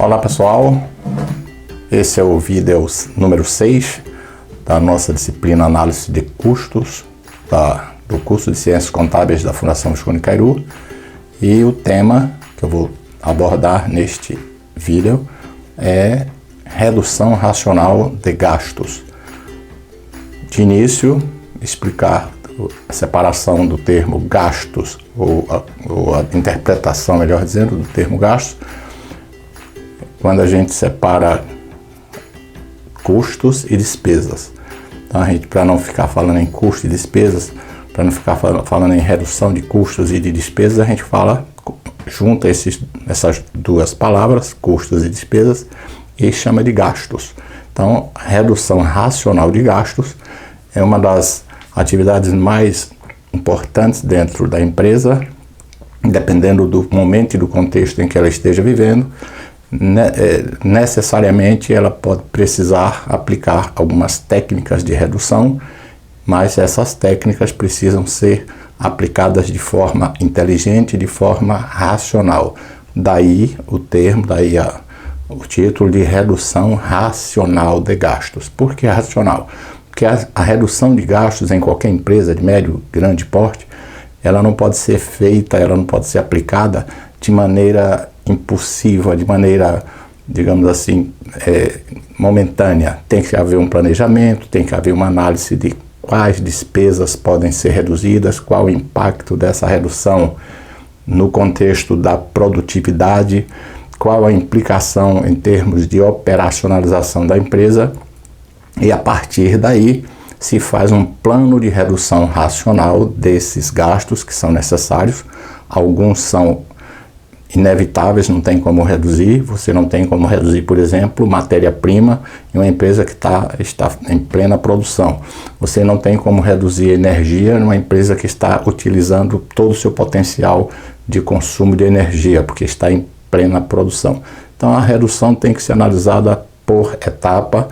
Olá pessoal, esse é o vídeo número 6 da nossa disciplina Análise de Custos do curso de Ciências Contábeis da Fundação Visconde Kairu, e o tema que eu vou abordar neste vídeo é redução racional de gastos. De início, explicar a separação do termo gastos, ou a interpretação, melhor dizendo, do termo gastos. Quando a gente separa custos e despesas. Então, para não ficar falando em custo e despesas, para não ficar falando em redução de custos e de despesas, a gente junta essas duas palavras, custos e despesas, e chama de gastos. Então, a redução racional de gastos é uma das atividades mais importantes dentro da empresa, dependendo do momento e do contexto em que ela esteja vivendo. Necessariamente ela pode precisar aplicar algumas técnicas de redução, mas essas técnicas precisam ser aplicadas de forma inteligente, de forma racional. Daí o termo, o título de redução racional de gastos. Por que racional? Porque a redução de gastos em qualquer empresa de médio, grande porte, ela não pode ser feita, ela não pode ser aplicada de maneira impulsiva, de maneira, digamos assim, momentânea. Tem que haver um planejamento, tem que haver uma análise de quais despesas podem ser reduzidas, qual o impacto dessa redução no contexto da produtividade, qual a implicação em termos de operacionalização da empresa, e a partir daí se faz um plano de redução racional desses gastos que são necessários. Alguns são inevitáveis, não tem como reduzir. Você não tem como reduzir, por exemplo, matéria-prima em uma empresa que está em plena produção. Você não tem como reduzir energia numa empresa que está utilizando todo o seu potencial de consumo de energia, porque está em plena produção. Então a redução tem que ser analisada por etapa,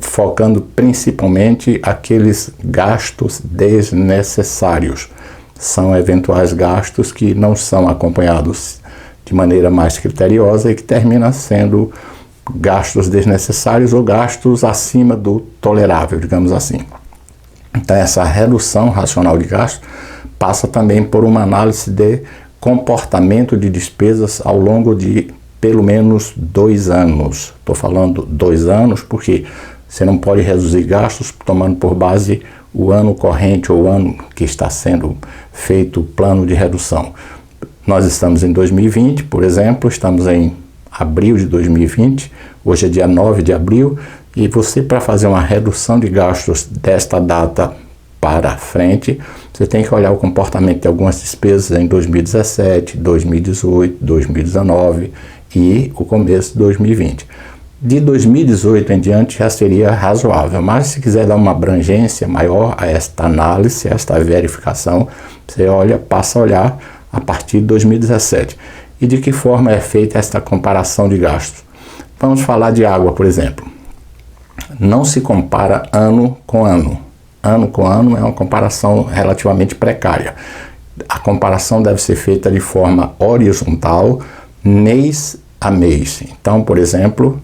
focando principalmente aqueles gastos desnecessários. São eventuais gastos que não são acompanhados de maneira mais criteriosa e que terminam sendo gastos desnecessários ou gastos acima do tolerável, digamos assim. Então essa redução racional de gastos passa também por uma análise de comportamento de despesas ao longo de pelo menos 2 anos. Estou falando 2 anos porque você não pode reduzir gastos tomando por base o ano corrente ou o ano que está sendo feito o plano de redução. Nós estamos em 2020, por exemplo, estamos em abril de 2020, hoje é dia 9 de abril, e você, para fazer uma redução de gastos desta data para frente, você tem que olhar o comportamento de algumas despesas em 2017, 2018, 2019 e o começo de 2020. De 2018 em diante já seria razoável, mas se quiser dar uma abrangência maior a esta análise, a esta verificação, você passa a olhar a partir de 2017. E de que forma é feita esta comparação de gastos? Vamos falar de água, por exemplo. Não se compara ano com ano. Ano com ano é uma comparação relativamente precária. A comparação deve ser feita de forma horizontal, mês a mês. Então, por exemplo,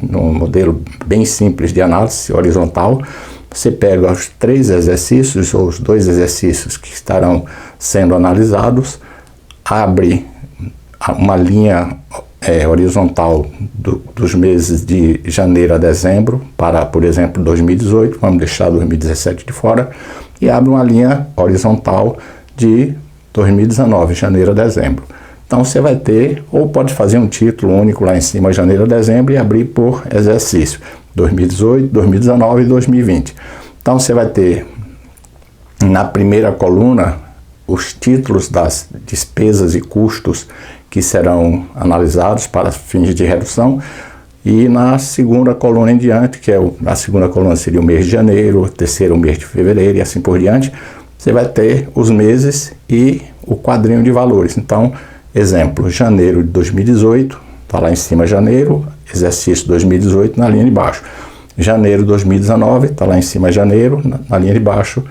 num modelo bem simples de análise horizontal, você pega os 3 exercícios ou os 2 exercícios que estarão sendo analisados, abre uma linha horizontal dos meses de janeiro a dezembro para, por exemplo, 2018, vamos deixar 2017 de fora, e abre uma linha horizontal de 2019, janeiro a dezembro. Então você vai ter, ou pode fazer um título único lá em cima, janeiro a dezembro, e abrir por exercício, 2018, 2019 e 2020. Então você vai ter na primeira coluna os títulos das despesas e custos que serão analisados para fins de redução, e na segunda coluna em diante, a segunda coluna seria o mês de janeiro, o terceiro o mês de fevereiro e assim por diante, você vai ter os meses e o quadrinho de valores. Então, exemplo, janeiro de 2018, está lá em cima janeiro, exercício 2018 na linha de baixo. Janeiro de 2019, está lá em cima janeiro, na linha de baixo,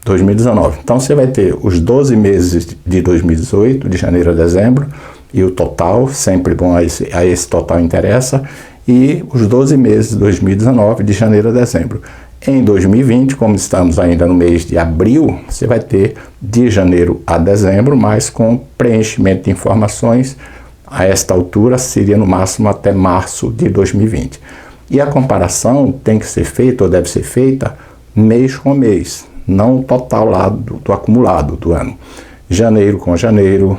2019. Então você vai ter os 12 meses de 2018, de janeiro a dezembro, e o total, sempre bom, a esse total interessa, e os 12 meses de 2019, de janeiro a dezembro. Em 2020, como estamos ainda no mês de abril, você vai ter de janeiro a dezembro, mas com preenchimento de informações. A esta altura seria no máximo até março de 2020. E a comparação tem que ser feita, ou deve ser feita, mês com mês, não o total lá do acumulado do ano. Janeiro com janeiro,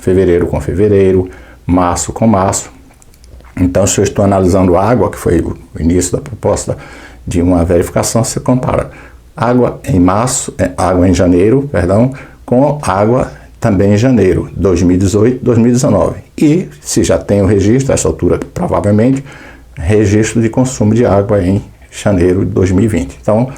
fevereiro com fevereiro, março com março. Então, se eu estou analisando água, que foi o início da proposta de uma verificação, você compara água em janeiro, com água também em janeiro, 2018, 2019. E, se já tem o registro, a essa altura provavelmente, registro de consumo de água em janeiro de 2020. Então,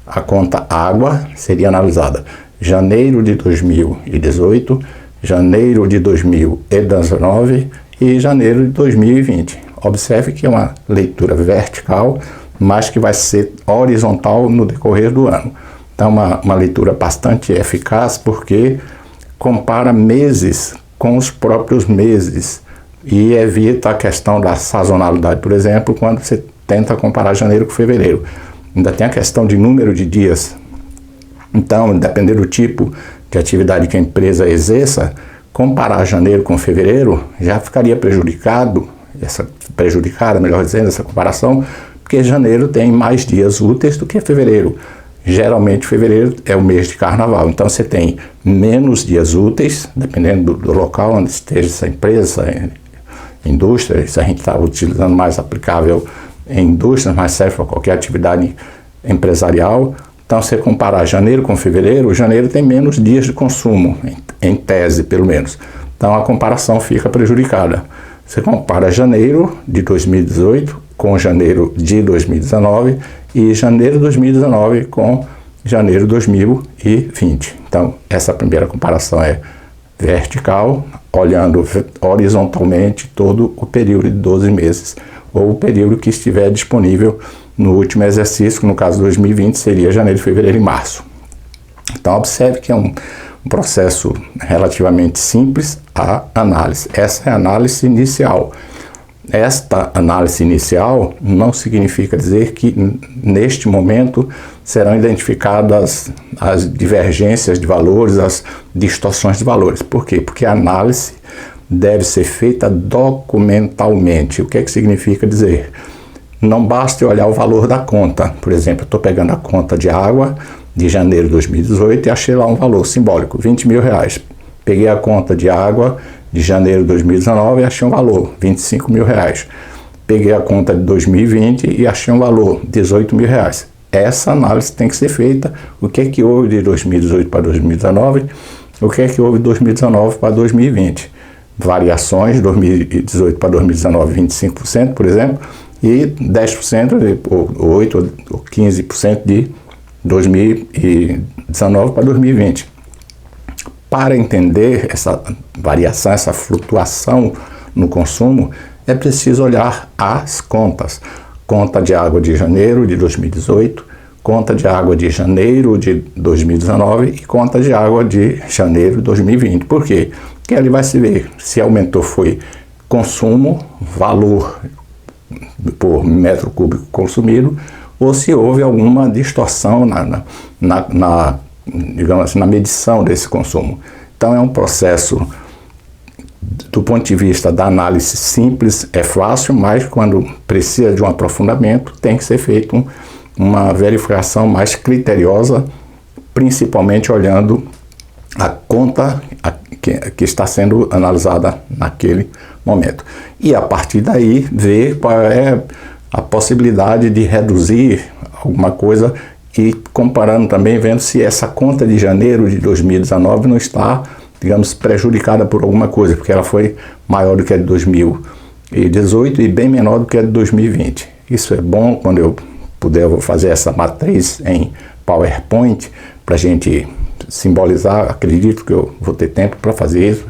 a conta água seria analisada janeiro de 2018, janeiro de 2019 e janeiro de 2020. Observe que é uma leitura vertical, mas que vai ser horizontal no decorrer do ano. Então, uma leitura bastante eficaz, porque compara meses com os próprios meses e evita a questão da sazonalidade, por exemplo, quando você tenta comparar janeiro com fevereiro. Ainda tem a questão de número de dias. Então, dependendo do tipo de atividade que a empresa exerça, comparar janeiro com fevereiro já ficaria prejudicada, melhor dizendo, essa comparação, porque janeiro tem mais dias úteis do que fevereiro. Geralmente, fevereiro é o mês de carnaval, então você tem menos dias úteis, dependendo do local onde esteja essa empresa, indústria. Se a gente está utilizando mais aplicável em indústrias, mas serve para qualquer atividade empresarial. Então, se você comparar janeiro com fevereiro, janeiro tem menos dias de consumo, em tese, pelo menos. Então, a comparação fica prejudicada. Você compara janeiro de 2018 com janeiro de 2019 e janeiro de 2019 com janeiro de 2020. Então, essa primeira comparação é vertical, olhando horizontalmente todo o período de 12 meses, ou o período que estiver disponível no último exercício, que no caso de 2020 seria janeiro, fevereiro e março. Então, observe que é um processo relativamente simples a análise. Essa é a análise inicial. Esta análise inicial não significa dizer que neste momento serão identificadas as divergências de valores, as distorções de valores. Por quê? Porque a análise deve ser feita documentalmente. O que é que significa dizer? Não basta eu olhar o valor da conta. Por exemplo, eu estou pegando a conta de água de janeiro de 2018 e achei lá um valor simbólico, R$20 mil. Peguei a conta de água de janeiro de 2019 e achei um valor, R$25 mil. Peguei a conta de 2020 e achei um valor, R$18 mil. Essa análise tem que ser feita. O que é que houve de 2018 para 2019? O que é que houve de 2019 para 2020? Variações, 2018 para 2019, 25%, por exemplo, e 10%, ou 8% ou 15% de 2019 para 2020. Para entender essa variação, essa flutuação no consumo, é preciso olhar as contas. Conta de água de janeiro de 2018, conta de água de janeiro de 2019 e conta de água de janeiro de 2020. Por quê? Porque ali vai se ver se aumentou foi consumo, valor por metro cúbico consumido, ou se houve alguma distorção digamos assim, na medição desse consumo. Então é um processo, do ponto de vista da análise simples, é fácil, mas quando precisa de um aprofundamento, tem que ser feito uma verificação mais criteriosa, principalmente olhando a conta que está sendo analisada naquele momento. E a partir daí, ver qual é a possibilidade de reduzir alguma coisa e comparando também, vendo se essa conta de janeiro de 2019 não está, digamos, prejudicada por alguma coisa, porque ela foi maior do que a de 2018 e bem menor do que a de 2020. Isso é bom. Quando eu puder, eu vou fazer essa matriz em PowerPoint para a gente simbolizar. Acredito que eu vou ter tempo para fazer isso.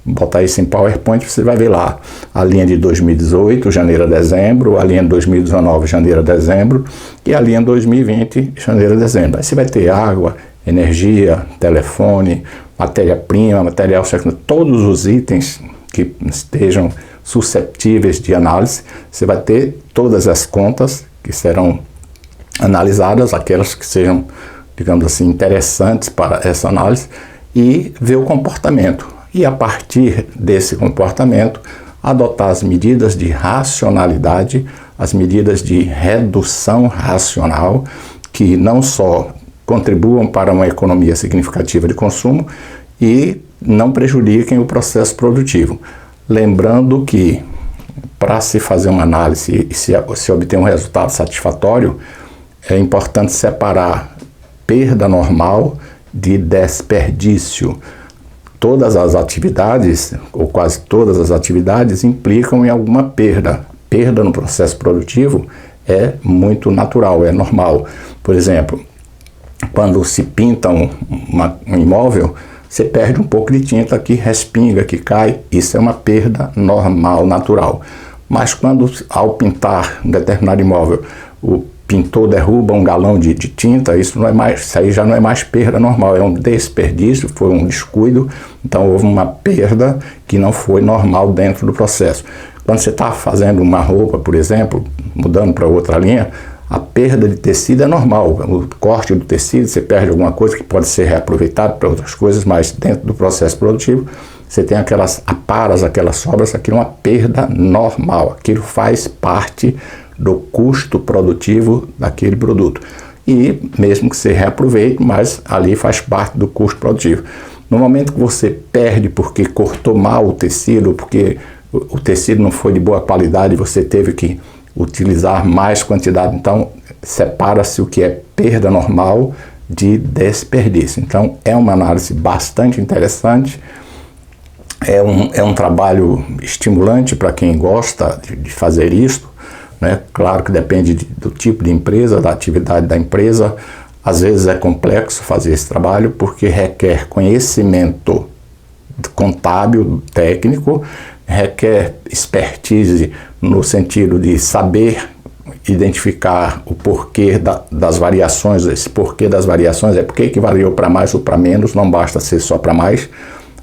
Botar isso em PowerPoint, você vai ver lá a linha de 2018, janeiro a dezembro, a linha de 2019, janeiro a dezembro, e a linha de 2020, janeiro a dezembro. Aí você vai ter água, energia, telefone, matéria-prima, material secundário, todos os itens que estejam susceptíveis de análise. Você vai ter todas as contas que serão analisadas, aquelas que sejam, digamos assim, interessantes para essa análise, e ver o comportamento. E a partir desse comportamento, adotar as medidas de racionalidade, as medidas de redução racional, que não só contribuam para uma economia significativa de consumo e não prejudiquem o processo produtivo. Lembrando que, para se fazer uma análise e se obter um resultado satisfatório, é importante separar perda normal de desperdício. Todas as atividades, ou quase todas as atividades, implicam em alguma perda. Perda no processo produtivo é muito natural, é normal. Por exemplo, quando se pinta um imóvel, você perde um pouco de tinta que respinga, que cai. Isso é uma perda normal, natural. Mas quando, ao pintar um determinado imóvel, o pintor derruba um galão de tinta, isso aí já não é mais perda normal, é um desperdício, foi um descuido, então houve uma perda que não foi normal dentro do processo. Quando você está fazendo uma roupa, por exemplo, mudando para outra linha, a perda de tecido é normal, o corte do tecido, você perde alguma coisa que pode ser reaproveitada para outras coisas, mas dentro do processo produtivo, você tem aquelas aparas, aquelas sobras, aquilo é uma perda normal, aquilo faz parte do custo produtivo daquele produto. E mesmo que você reaproveite, mas ali faz parte do custo produtivo. No momento que você perde porque cortou mal o tecido, porque o tecido não foi de boa qualidade, você teve que utilizar mais quantidade, então separa-se o que é perda normal de desperdício. Então é uma análise bastante interessante, é um trabalho estimulante para quem gosta de fazer isso, né? Claro que depende do tipo de empresa, da atividade da empresa. Às vezes é complexo fazer esse trabalho porque requer conhecimento contábil, técnico, requer expertise no sentido de saber identificar o porquê das variações. Esse porquê das variações é porque que variou para mais ou para menos, não basta ser só para mais.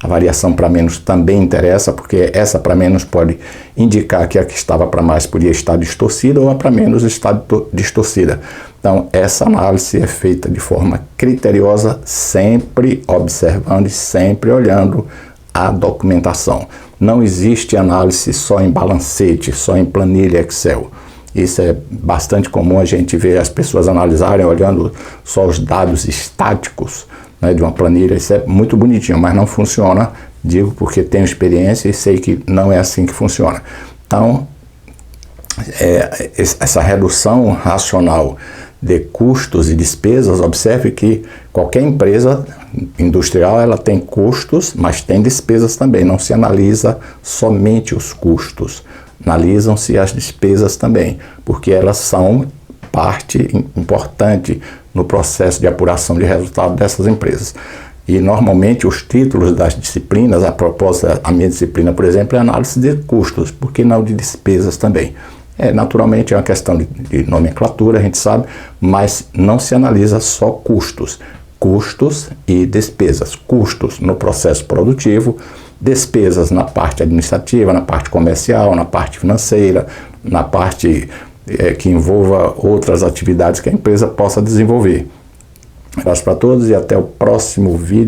A variação para menos também interessa, porque essa para menos pode indicar que a que estava para mais podia estar distorcida ou a para menos está distorcida. Então, essa análise é feita de forma criteriosa, sempre observando e sempre olhando a documentação. Não existe análise só em balancete, só em planilha Excel. Isso é bastante comum a gente ver as pessoas analisarem olhando só os dados estáticos, né, de uma planilha. Isso é muito bonitinho, mas não funciona. Digo porque tenho experiência e sei que não é assim que funciona. Então, essa redução racional de custos e despesas, observe que qualquer empresa industrial ela tem custos, mas tem despesas também. Não se analisa somente os custos, analisam-se as despesas também, porque elas são parte importante no processo de apuração de resultado dessas empresas. E normalmente os títulos das disciplinas, a proposta, a minha disciplina, por exemplo, é análise de custos, por que não de despesas também? Naturalmente é uma questão de nomenclatura, a gente sabe, mas não se analisa só custos. Custos e despesas. Custos no processo produtivo, despesas na parte administrativa, na parte comercial, na parte financeira, na parte que envolva outras atividades que a empresa possa desenvolver. Um abraço para todos e até o próximo vídeo.